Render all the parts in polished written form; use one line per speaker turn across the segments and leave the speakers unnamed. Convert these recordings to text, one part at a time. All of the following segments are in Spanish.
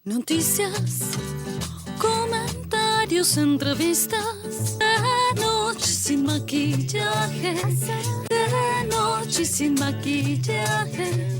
Noticias, comentarios, entrevistas. De noche sin maquillaje. De noche sin maquillaje.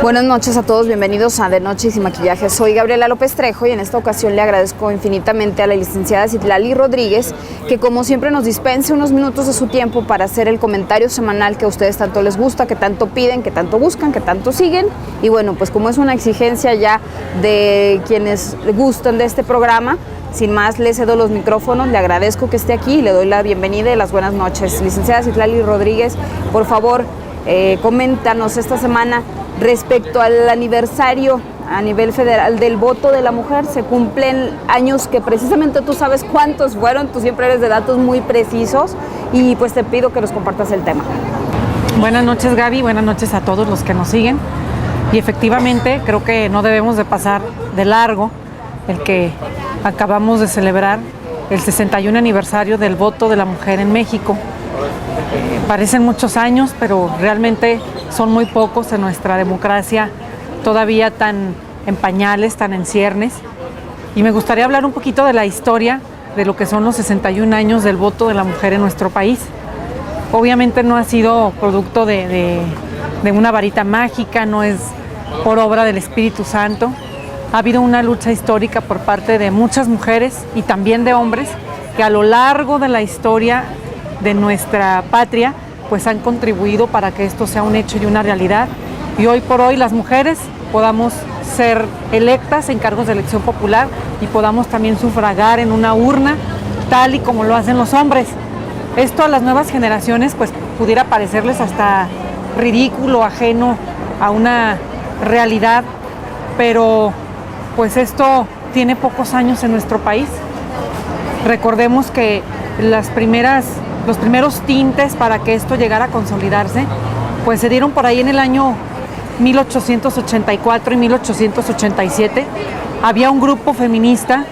Buenas noches a todos, bienvenidos a De Noche y Sin Maquillaje. Soy Gabriela López Trejo y en esta ocasión le agradezco infinitamente a la licenciada Citlali Rodríguez que como siempre nos dispense unos minutos de su tiempo para hacer el comentario semanal que a ustedes tanto les gusta, que tanto piden, que tanto buscan, que tanto siguen. Y bueno, pues como es una exigencia ya de quienes gustan de este programa, sin más le cedo los micrófonos, le agradezco que esté aquí y le doy la bienvenida y las buenas noches. Licenciada Citlali Rodríguez, por favor, coméntanos esta semana respecto al aniversario a nivel federal del voto de la mujer. Se cumplen años que precisamente tú sabes cuántos fueron, tú siempre eres de datos muy precisos y pues te pido que nos compartas el tema.
Buenas noches, Gaby, buenas noches a todos los que nos siguen. Y efectivamente creo que no debemos de pasar de largo el que acabamos de celebrar el 61 aniversario del voto de la mujer en México. Parecen muchos años, pero realmente son muy pocos en nuestra democracia, todavía tan en pañales, tan en ciernes. Y me gustaría hablar un poquito de la historia de lo que son los 61 años del voto de la mujer en nuestro país. Obviamente no ha sido producto de una varita mágica, no es por obra del Espíritu Santo. Ha habido una lucha histórica por parte de muchas mujeres y también de hombres que a lo largo de la historia de nuestra patria pues han contribuido para que esto sea un hecho y una realidad. Y hoy por hoy las mujeres podamos ser electas en cargos de elección popular y podamos también sufragar en una urna tal y como lo hacen los hombres. Esto a las nuevas generaciones pues pudiera parecerles hasta ridículo, ajeno a una realidad, pero pues esto tiene pocos años en nuestro país. Recordemos que los primeros tintes para que esto llegara a consolidarse, pues se dieron por ahí en el año 1884 y 1887. Había un grupo feminista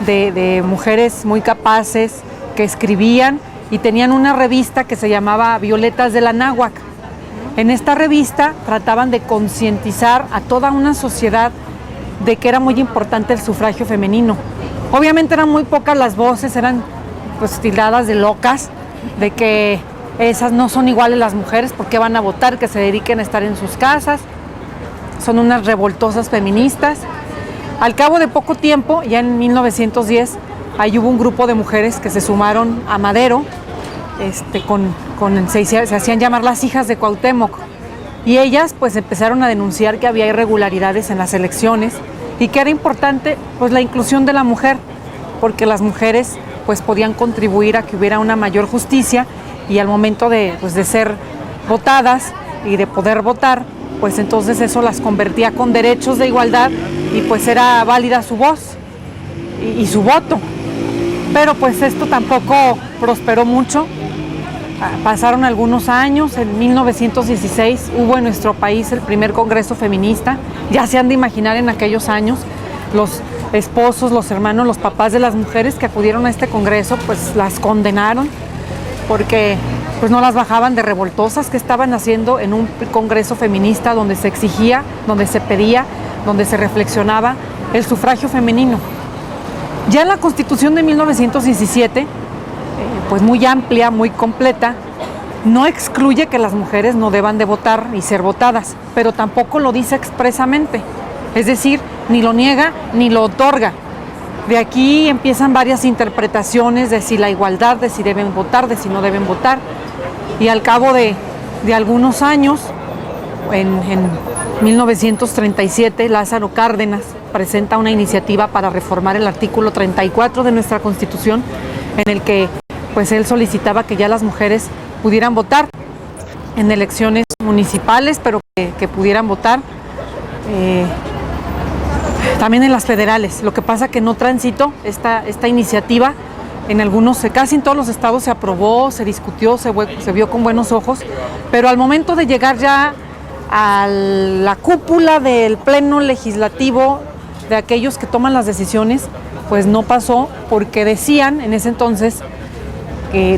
de mujeres muy capaces que escribían y tenían una revista que se llamaba Violetas de la Náhuac. En esta revista trataban de concientizar a toda una sociedad de que era muy importante el sufragio femenino. Obviamente eran muy pocas las voces, eran pues tildadas de locas, de que esas no son iguales las mujeres, porque van a votar, que se dediquen a estar en sus casas, son unas revoltosas feministas. Al cabo de poco tiempo, ya en 1910, ahí hubo un grupo de mujeres que se sumaron a Madero, se hacían llamar las hijas de Cuauhtémoc, y ellas pues empezaron a denunciar que había irregularidades en las elecciones y que era importante pues la inclusión de la mujer, porque las mujeres pues podían contribuir a que hubiera una mayor justicia y al momento de ser votadas y de poder votar, pues entonces eso las convertía con derechos de igualdad y pues era válida su voz y su voto. Pero pues esto tampoco prosperó mucho. Pasaron algunos años, en 1916 hubo en nuestro país el primer congreso feminista. Ya se han de imaginar en aquellos años los esposos, los hermanos, los papás de las mujeres que acudieron a este congreso, pues las condenaron porque pues no las bajaban de revoltosas. Que estaban haciendo en un congreso feminista donde se exigía, donde se pedía, donde se reflexionaba el sufragio femenino? Ya en la Constitución de 1917, pues muy amplia, muy completa, no excluye que las mujeres no deban de votar y ser votadas, pero tampoco lo dice expresamente. Es decir, ni lo niega ni lo otorga. De aquí empiezan varias interpretaciones de si la igualdad, de si deben votar, de si no deben votar. Y al cabo de algunos años, en 1937, Lázaro Cárdenas presenta una iniciativa para reformar el artículo 34 de nuestra Constitución, en el que pues él solicitaba que ya las mujeres pudieran votar en elecciones municipales, pero que pudieran votar también en las federales. Lo que pasa que no transitó esta iniciativa en algunos, casi en todos los estados se aprobó, se discutió, se vio con buenos ojos, pero al momento de llegar ya a la cúpula del pleno legislativo, de aquellos que toman las decisiones, pues no pasó, porque decían en ese entonces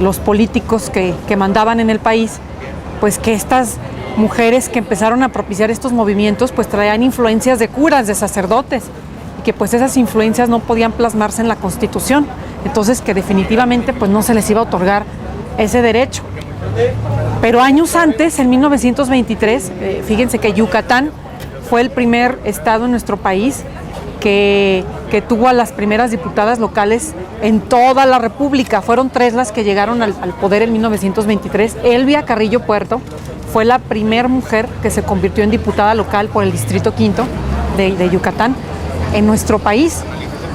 los políticos que mandaban en el país, pues que estas mujeres que empezaron a propiciar estos movimientos pues traían influencias de curas, de sacerdotes, y que pues esas influencias no podían plasmarse en la Constitución, entonces que definitivamente pues no se les iba a otorgar ese derecho. Pero años antes, en 1923, fíjense que Yucatán fue el primer estado en nuestro país que tuvo a las primeras diputadas locales en toda la República. Fueron 3 las que llegaron al poder en 1923. Elvia Carrillo Puerto fue la primera mujer que se convirtió en diputada local por el Distrito Quinto de Yucatán en nuestro país.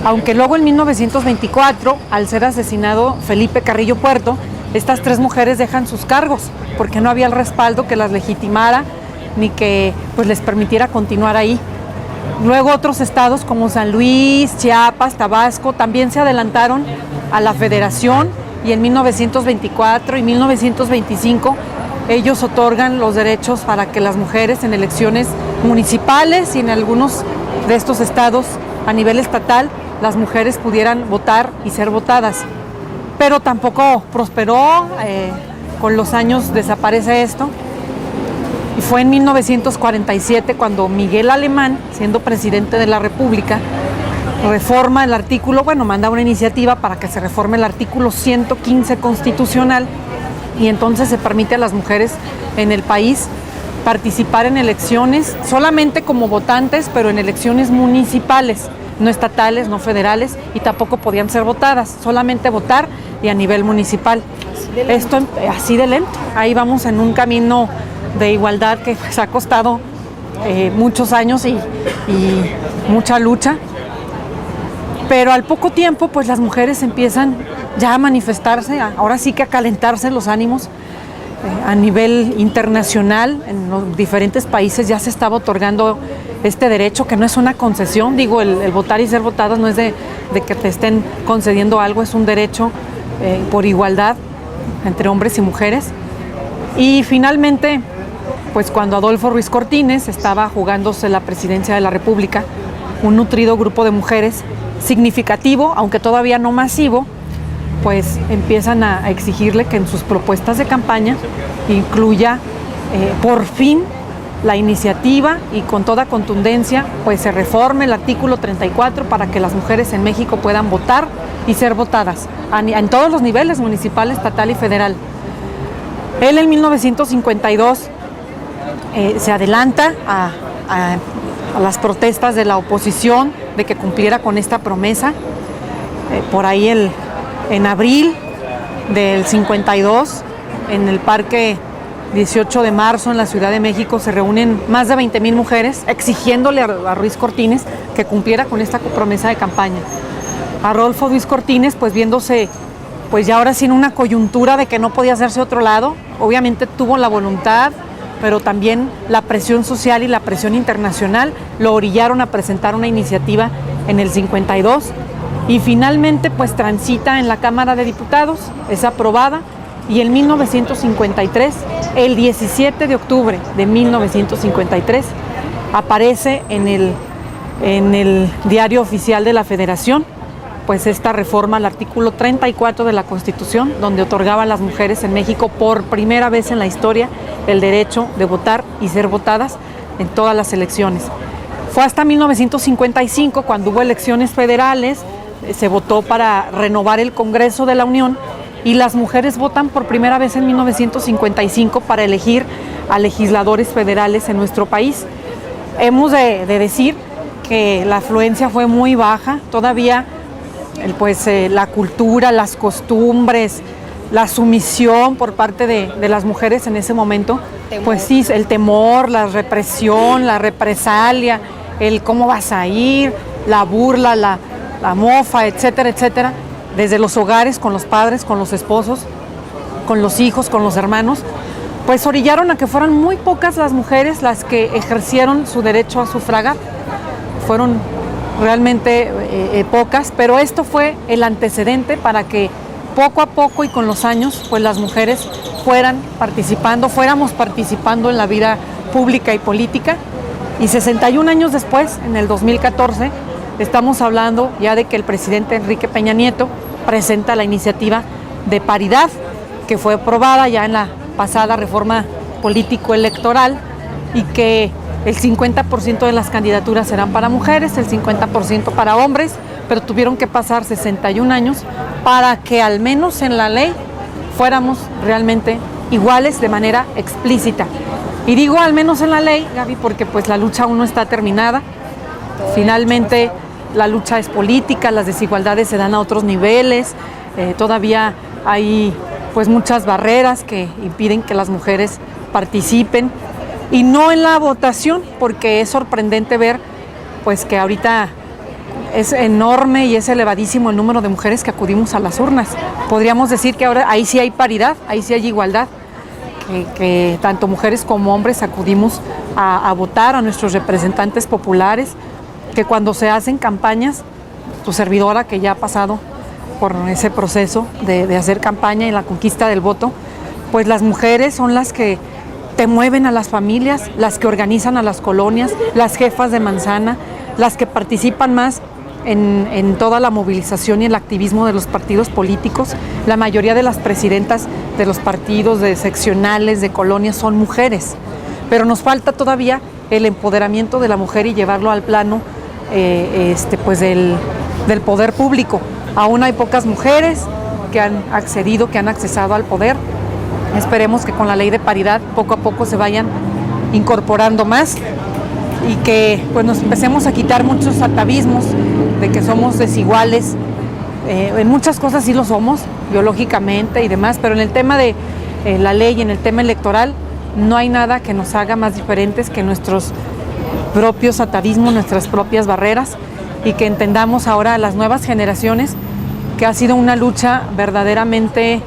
Aunque luego en 1924, al ser asesinado Felipe Carrillo Puerto, estas 3 mujeres dejan sus cargos porque no había el respaldo que las legitimara ni que pues les permitiera continuar ahí. Luego otros estados como San Luis, Chiapas, Tabasco también se adelantaron a la federación y en 1924 y 1925 ellos otorgan los derechos para que las mujeres en elecciones municipales y en algunos de estos estados a nivel estatal las mujeres pudieran votar y ser votadas. Pero tampoco prosperó, con los años desaparece esto. Y fue en 1947 cuando Miguel Alemán, siendo presidente de la República, reforma el artículo, manda una iniciativa para que se reforme el artículo 115 constitucional y entonces se permite a las mujeres en el país participar en elecciones solamente como votantes, pero en elecciones municipales, no estatales, no federales, y tampoco podían ser votadas, solamente votar y a nivel municipal. Esto así de lento. Ahí vamos en un camino de igualdad que pues, ha costado muchos años y mucha lucha. Pero al poco tiempo, pues las mujeres empiezan ya a manifestarse, ahora sí que a calentarse los ánimos. A nivel internacional, en los diferentes países ya se estaba otorgando este derecho, que no es una concesión, digo, el votar y ser votadas no es de que te estén concediendo algo, es un derecho por igualdad entre hombres y mujeres. Y finalmente, pues cuando Adolfo Ruiz Cortines estaba jugándose la presidencia de la República, un nutrido grupo de mujeres significativo, aunque todavía no masivo, pues empiezan a exigirle que en sus propuestas de campaña incluya por fin la iniciativa y con toda contundencia pues se reforme el artículo 34 para que las mujeres en México puedan votar y ser votadas en todos los niveles, municipal, estatal y federal. Él en 1952 se adelanta a las protestas de la oposición de que cumpliera con esta promesa. Por ahí en abril del 52, en el Parque 18 de marzo en la Ciudad de México, se reúnen más de 20,000 mujeres exigiéndole a Ruiz Cortines que cumpliera con esta promesa de campaña. Adolfo Ruiz Cortines, pues viéndose pues ya ahora sí en una coyuntura de que no podía hacerse otro lado, obviamente tuvo la voluntad, pero también la presión social y la presión internacional lo orillaron a presentar una iniciativa en el 52 y finalmente pues transita en la Cámara de Diputados, es aprobada y en 1953, el 17 de octubre de 1953, aparece en el Diario Oficial de la Federación pues esta reforma al artículo 34 de la Constitución, donde otorgaba a las mujeres en México por primera vez en la historia el derecho de votar y ser votadas en todas las elecciones. Fue hasta 1955 cuando hubo elecciones federales, se votó para renovar el Congreso de la Unión y las mujeres votan por primera vez en 1955 para elegir a legisladores federales en nuestro país. Hemos de decir que la afluencia fue muy baja, todavía la cultura, las costumbres, la sumisión por parte de las mujeres en ese momento, pues sí, el temor, la represión, la represalia, el cómo vas a ir, la burla, la mofa, etcétera, etcétera, desde los hogares, con los padres, con los esposos, con los hijos, con los hermanos, pues orillaron a que fueran muy pocas las mujeres las que ejercieron su derecho a sufragar. Fueron realmente pocas, pero esto fue el antecedente para que poco a poco y con los años, pues las mujeres fuéramos participando en la vida pública y política. Y 61 años después, en el 2014, estamos hablando ya de que el presidente Enrique Peña Nieto presenta la iniciativa de paridad, que fue aprobada ya en la pasada reforma político electoral y que el 50% de las candidaturas serán para mujeres, el 50% para hombres, pero tuvieron que pasar 61 años para que al menos en la ley fuéramos realmente iguales de manera explícita. Y digo al menos en la ley, Gaby, porque pues la lucha aún no está terminada. Finalmente la lucha es política, las desigualdades se dan a otros niveles, todavía hay pues muchas barreras que impiden que las mujeres participen, y no en la votación, porque es sorprendente ver pues que ahorita es enorme y es elevadísimo el número de mujeres que acudimos a las urnas. Podríamos decir que ahora ahí sí hay paridad, ahí sí hay igualdad, que tanto mujeres como hombres acudimos a votar a nuestros representantes populares, que cuando se hacen campañas, tu servidora que ya ha pasado por ese proceso de hacer campaña y la conquista del voto, pues las mujeres son las que te mueven a las familias, las que organizan a las colonias, las jefas de manzana, las que participan más en toda la movilización y el activismo de los partidos políticos. La mayoría de las presidentas de los partidos, de seccionales, de colonias, son mujeres, pero nos falta todavía el empoderamiento de la mujer y llevarlo al plano pues del poder público. Aún hay pocas mujeres que han accedido, que han accesado al poder. Esperemos que con la ley de paridad poco a poco se vayan incorporando más y que pues nos empecemos a quitar muchos atavismos de que somos desiguales. En muchas cosas sí lo somos, biológicamente y demás, pero en el tema de la ley, en el tema electoral, no hay nada que nos haga más diferentes que nuestros propios atavismos, nuestras propias barreras, y que entendamos ahora a las nuevas generaciones que ha sido una lucha verdaderamente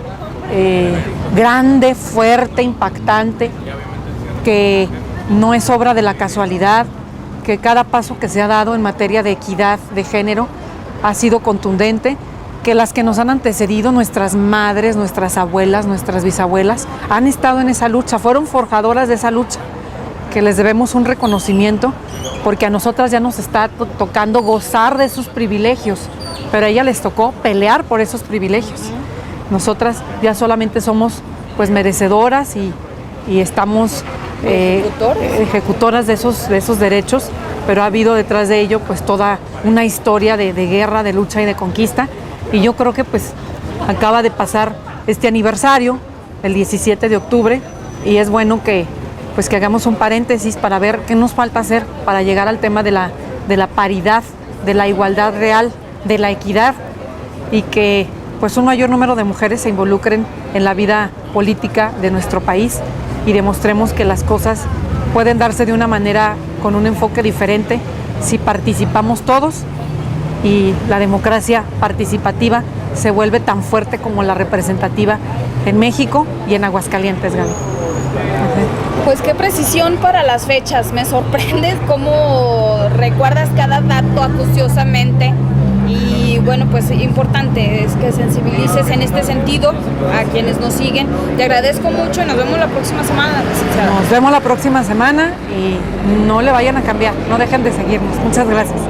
grande, fuerte, impactante, que no es obra de la casualidad, que cada paso que se ha dado en materia de equidad de género ha sido contundente, que las que nos han antecedido, nuestras madres, nuestras abuelas, nuestras bisabuelas, han estado en esa lucha, fueron forjadoras de esa lucha, que les debemos un reconocimiento, porque a nosotras ya nos está tocando gozar de esos privilegios, pero a ellas les tocó pelear por esos privilegios. Nosotras ya solamente somos pues merecedoras y estamos ejecutoras de esos derechos, pero ha habido detrás de ello pues toda una historia de guerra, de lucha y de conquista, y yo creo que pues acaba de pasar este aniversario, el 17 de octubre, y es bueno que hagamos un paréntesis para ver qué nos falta hacer para llegar al tema de la paridad, de la igualdad real, de la equidad, y que pues un mayor número de mujeres se involucren en la vida política de nuestro país y demostremos que las cosas pueden darse de una manera con un enfoque diferente si participamos todos, y la democracia participativa se vuelve tan fuerte como la representativa en México y en Aguascalientes, Gaby.
Pues qué precisión para las fechas, me sorprende cómo recuerdas cada dato acuciosamente, y bueno, pues importante es que sensibilices en este sentido a quienes nos siguen. Te agradezco mucho y nos vemos la próxima semana, licenciada.
Nos vemos la próxima semana y no le vayan a cambiar, no dejen de seguirnos. Muchas gracias.